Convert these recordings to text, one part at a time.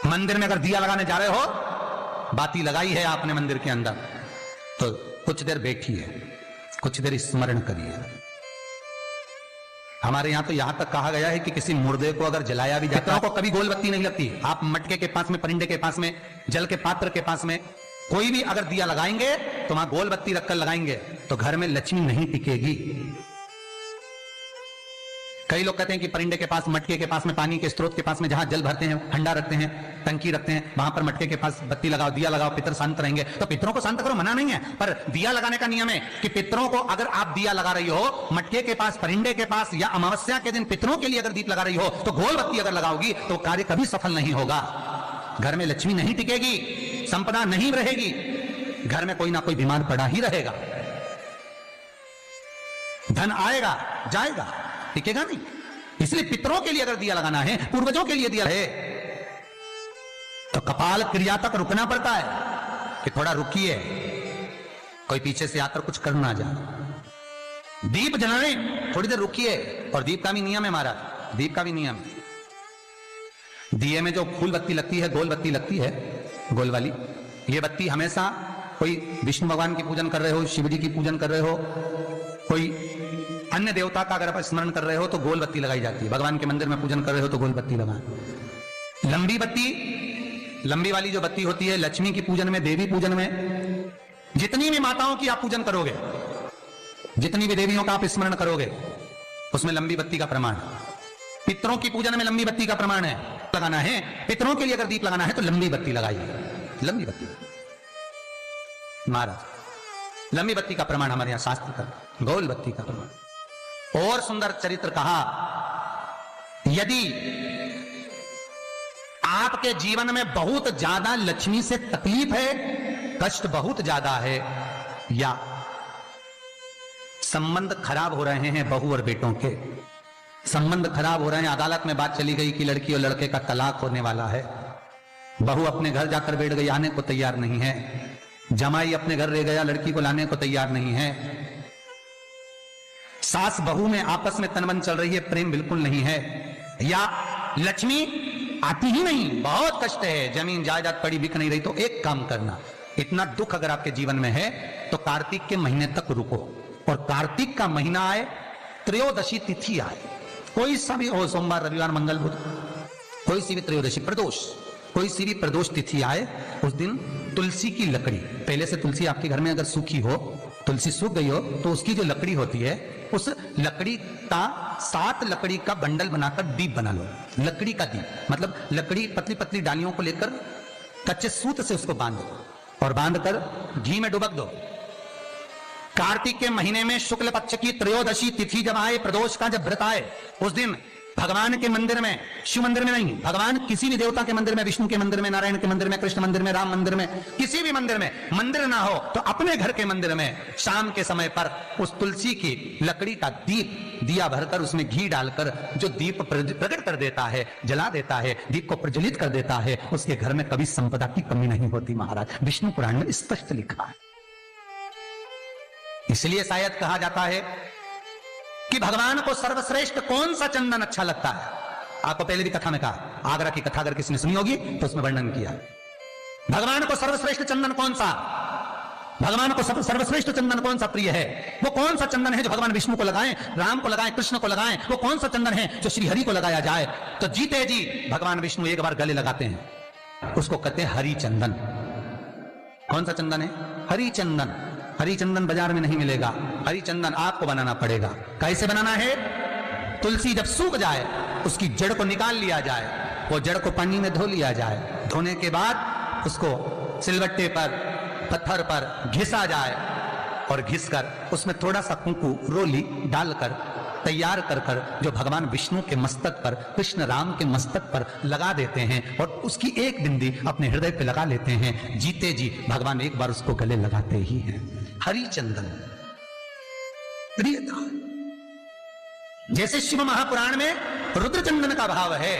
मंदिर में अगर दिया लगाने जा रहे हो, बाती लगाई है आपने मंदिर के अंदर, तो कुछ देर बैठिए, कुछ देर स्मरण करिए। हमारे यहां तो यहां तक कहा गया है कि किसी मुर्दे को अगर जलाया भी जाता है तो कभी गोल बत्ती नहीं लगती। आप मटके के पास में, परिंदे के पास में, जल के पात्र के पास में कोई भी अगर दिया लगाएंगे तो वहां गोल बत्ती रखकर लगाएंगे तो घर में लक्ष्मी नहीं टिकेगी। कई लोग कहते हैं कि परिंदे के पास, मटके के पास में, पानी के स्रोत के पास में जहां जल भरते हैं, हंडा रखते हैं, टंकी रखते हैं, वहां पर मटके के पास बत्ती लगाओ, दिया लगाओ, पितर शांत रहेंगे। तो पितरों को शांत करो, मना नहीं है, पर दिया लगाने का नियम है कि पितरों को अगर आप दिया लगा रही हो मटके के पास, परिंदे के पास, या अमावस्या के दिन पितरों के लिए अगर दीप लगा रही हो तो गोल बत्ती अगर लगाओगी तो कार्य कभी सफल नहीं होगा। घर में लक्ष्मी नहीं टिकेगी, संपदा नहीं रहेगी, घर में कोई ना कोई बीमार पड़ा ही रहेगा। धन आएगा जाएगा, टिकेगा नहीं। इसलिए पितरों के लिए अगर दिया लगाना है, पूर्वजों के लिए दिया है, तो कपाल क्रिया तक रुकना पड़ता है कि थोड़ा रुकिए, कोई पीछे से आकर कुछ करना जाए। दीप जलाने थोड़ी देर रुकिए। और दीप का भी नियम है महाराज, दीप का भी नियम है। दिए में जो फूल बत्ती लगती है, गोल बत्ती लगती है, गोल वाली, ये बत्ती हमेशा कोई विष्णु भगवान की पूजन कर रहे हो, शिव जी की पूजन कर रहे हो, कोई अन्य देवता का अगर आप स्मरण कर रहे हो तो गोल बत्ती लगाई जाती है। भगवान के मंदिर में पूजन कर रहे हो तो गोल बत्ती लगाएं। लंबी बत्ती, लंबी वाली जो बत्ती होती है लक्ष्मी की पूजन में, देवी पूजन में, जितनी भी माताओं की आप पूजन करोगे, जितनी भी देवियों का आप स्मरण करोगे, उसमें लंबी बत्ती का प्रमाण है। पितरों की पूजन में लंबी बत्ती का प्रमाण है। लगाना है पितरों के लिए अगर दीप लगाना है तो लंबी बत्ती लगाइए, लंबी बत्ती महाराज। लंबी बत्ती का प्रमाण हमारे यहां शास्त्र का, गोल बत्ती का प्रमाण। और सुंदर चरित्र कहा, यदि आपके जीवन में बहुत ज्यादा लक्ष्मी से तकलीफ है, कष्ट बहुत ज्यादा है, या संबंध खराब हो रहे हैं, बहू और बेटों के संबंध खराब हो रहे हैं, अदालत में बात चली गई कि लड़की और लड़के का तलाक होने वाला है, बहू अपने घर जाकर बैठ गई, आने को तैयार नहीं है, जमाई अपने घर रह गया, लड़की को लाने को तैयार नहीं है, सास बहू में आपस में तनबन चल रही है, प्रेम बिल्कुल नहीं है, या लक्ष्मी आती ही नहीं, बहुत कष्ट है, जमीन जायदाद पड़ी बिक नहीं रही, तो एक काम करना, इतना दुख अगर आपके जीवन में है तो कार्तिक के महीने तक रुको, और कार्तिक का महीना आए, त्रयोदशी तिथि आए, कोई सा भी हो, सोमवार, रविवार, मंगल, बुध, कोई सी भी त्रयोदशी, प्रदोष, कोई सी भी प्रदोष तिथि आए, उस दिन तुलसी की लकड़ी, पहले से तुलसी आपके घर में अगर सूखी हो, तुलसी सूख गई हो, तो उसकी जो लकड़ी होती है, उस लकड़ी का 7 लकड़ी का बंडल बनाकर दीप बना लो। लकड़ी का दीप मतलब लकड़ी, पतली पतली डालियों को लेकर कच्चे सूत से उसको बांध दो, और बांधकर घी में डुबक दो। कार्तिक के महीने में शुक्ल पक्ष की त्रयोदशी तिथि जब आए, प्रदोष का जब व्रत आए, उस दिन भगवान के मंदिर में, शिव मंदिर में नहीं, भगवान किसी भी देवता के मंदिर में, विष्णु के मंदिर में, नारायण के मंदिर में, कृष्ण मंदिर में, राम मंदिर में, किसी भी मंदिर में, मंदिर ना हो तो अपने घर के मंदिर में शाम के समय पर उस तुलसी की लकड़ी का दीप, दिया भरकर उसमें घी डालकर जो दीप प्रकट कर देता है, जला देता है, दीप को प्रज्वलित कर देता है, उसके घर में कभी संपदा की कमी नहीं होती महाराज। विष्णु पुराण में स्पष्ट लिखा है। इसलिए शायद कहा जाता है कि भगवान को सर्वश्रेष्ठ कौन सा चंदन अच्छा लगता है। आपको पहले भी कथा में कहा, आगरा की कथा अगर किसी ने सुनी होगी तो उसमें वर्णन किया, भगवान को सर्वश्रेष्ठ चंदन कौन सा, भगवान को सर्वश्रेष्ठ चंदन कौन सा प्रिय है, वो कौन सा चंदन है जो भगवान विष्णु को लगाएं, राम को लगाएं, कृष्ण को लगाएं, वो कौन सा चंदन है जो श्री हरि को लगाया जाए। तो जीते जी भगवान विष्णु एक बार गले लगाते हैं, उसको कहते हैं हरि चंदन। कौन सा चंदन है? हरि चंदन। हरि चंदन बाजार में नहीं मिलेगा, हरि चंदन आपको बनाना पड़ेगा। कैसे बनाना है? तुलसी जब सूख जाए उसकी जड़ को निकाल लिया जाए, वो जड़ को पानी में धो लिया जाए, धोने के बाद उसको सिलबट्टे पर, पत्थर पर घिसा जाए, और घिसकर उसमें थोड़ा सा कुंकू, रोली डालकर तैयार कर कर जो भगवान विष्णु के मस्तक पर, कृष्ण राम के मस्तक पर लगा देते हैं, और उसकी एक बिंदी अपने हृदय पे लगा लेते हैं। जीते जी भगवान एक बार उसको गले लगाते ही हैं। हरि चंदन प्रियता। जैसे शिव महापुराण में रुद्र चंदन का भाव है,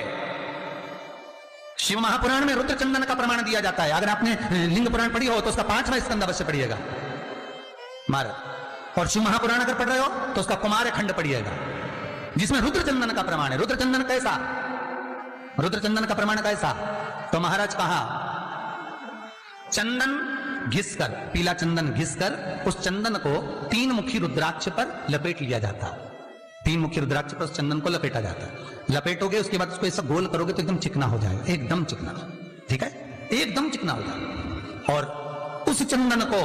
शिव महापुराण में रुद्र चंदन का प्रमाण दिया जाता है। अगर आपने लिंग पुराण पढ़ी हो तो उसका 5वां स्कंद अवश्य पढ़िएगा महाराज, और शिव महापुराण अगर पढ़ रहे हो तो उसका कुमार खंड पढ़िएगा, जिसमें रुद्र चंदन का प्रमाण है। रुद्र चंदन कैसा? रुद्र चंदन का प्रमाण कैसा? तो महाराज कहा चंदन घिसकर, पीला चंदन घिसकर उस चंदन को 3 मुखी रुद्राक्ष पर लपेट लिया जाता। 3 मुखी रुद्राक्ष पर उस चंदन को लपेटा जाता। लपेटोगे उसके बाद उसको ऐसा गोल करोगे तो एकदम चिकना हो जाएगा, एकदम चिकना, ठीक है, एकदम चिकना हो जाएगा। और उस चंदन को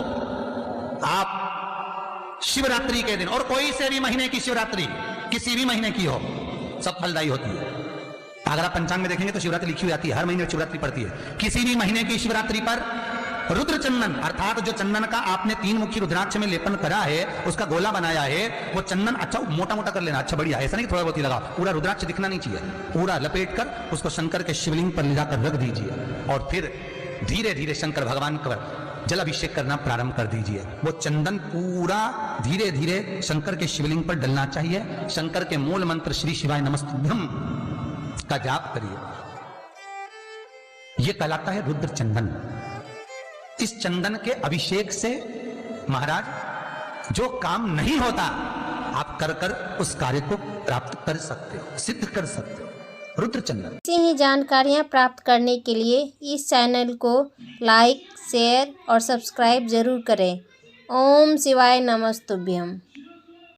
आप शिवरात्रि के दिन, और कोई से भी महीने की शिवरात्रि, किसी भी महीने की हो, सब फलदायी होती है। अगर आप पंचांग में देखेंगे तो शिवरात्रि लिखी हुई आती है, हर महीने शिवरात्रि पड़ती है। किसी भी महीने की शिवरात्रि पर रुद्र चंदन अर्थात जो चंदन का आपने 3 मुखी रुद्राक्ष में लेपन करा है, उसका गोला बनाया है, वो चंदन अच्छा मोटा मोटा कर लेना, अच्छा बढ़िया, ऐसा नहीं थोड़ा बहुत ही लगा, पूरा रुद्राक्ष दिखना नहीं चाहिए, पूरा लपेट कर उसको शंकर के शिवलिंग पर ले जाकर रख दीजिए और फिर धीरे धीरे शंकर भगवान का जल अभिषेक करना प्रारंभ कर दीजिए। वो चंदन पूरा धीरे धीरे शंकर के शिवलिंग पर डलना चाहिए। शंकर के मूल मंत्र श्री शिवाय नमस्तुभ्यं का जाप करिए। यह कहलाता है रुद्र चंदन। इस चंदन के अभिषेक से महाराज जो काम नहीं होता आप कर कर उस कार्य को प्राप्त कर सकते हो, सिद्ध कर सकते हो। रुद्र चंदन। ऐसी ही जानकारियाँ प्राप्त करने के लिए इस चैनल को लाइक, शेयर और सब्सक्राइब जरूर करें। ओम शिवाय नमस्तुभ्यम।